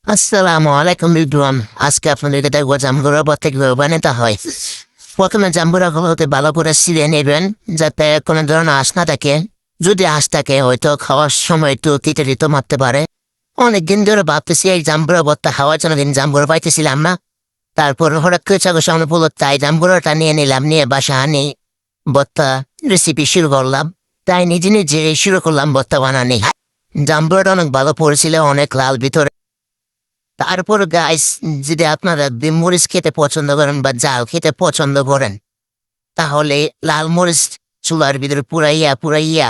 আসসালামু আলাইকুম বিদ্রুম। আজকে আপনাদেরকে দেখবো জাম্বুরা ভর্তা কিভাবে বানাতে হয়। প্রথমে জাম্বুরাগুলোতে ভালো করে ছিঁড়ে নেবেন যাতে কোনো ধরনের আঁশ না থাকে। যদি আঁশ থাকে হয়তো খাওয়ার সময় একটু তিতে দিতে মারতে পারে। অনেকদিন ধরে ভাবতেছি এই জাম্বুরা ভর্তা খাওয়ার জন্য, দিন জাম্বুরা পাইতেছিলাম না। তারপর হঠাৎ করে চোখের সামনে পড়লো, তাই জাম্বুরাটা নিয়ে নিলাম, নিয়ে বাসা আনি ভর্তা রেসিপি শুরু করলাম। তাই নিজে নিজে শুরু করলাম ভর্তা বানানি। জাম্বুরাটা অনেক ভালো পড়েছিল, অনেক লাল ভিতরে। তারপর গাইস, যদি আপনারা মরিচ খেতে পছন্দ করেন বা জাল খেতে পছন্দ করেন, তাহলে লাল মরিচ চুলার ভিতরে পুরাইয়া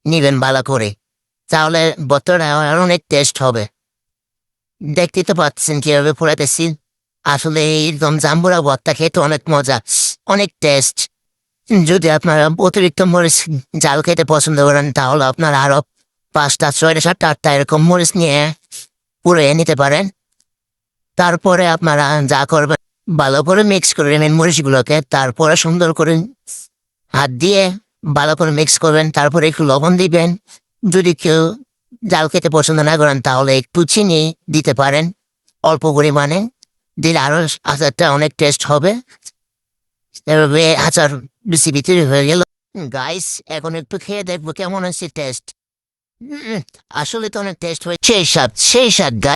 নিবেন ভালো করে। তাহলে ভর্তাটা আর অনেক টেস্ট হবে। দেখতে তো পাচ্ছেন কিভাবে পুরাইতেছি। আসলে এইরকম জাম্বুরা ভর্তা খেতে অনেক মজা, অনেক টেস্ট। যদি আপনারা অতিরিক্ত মরিচ জাল খেতে পছন্দ করেন, তাহলে আপনারা আরো 5টা 6টা 7টা 8টা এরকম মরিচ নিয়ে পুড়িয়ে নিতে পারেন। তারপরে আপনারা যা করবেন, ভালো করে মিক্স করে নেবেন মরিচগুলোকে। তারপরে সুন্দর করে হাত দিয়ে ভালো করে মিক্স করবেন। তারপরে একটু লবণ দিবেন। যদি কেউ জাল খেতে পছন্দ না করেন, তাহলে একটু চিনি দিতে পারেন অল্প পরিমাণে। দিলে আরো আচারটা অনেক টেস্ট হবে। এভাবে আচার রেসিপি তৈরি হয়ে গেল। গাইস, এখন একটু খেয়ে দেখবো কেমন হচ্ছে টেস্ট। আসলে তো অনেক টেস্ট হয়েছে, সেই স্বাদ গাইস।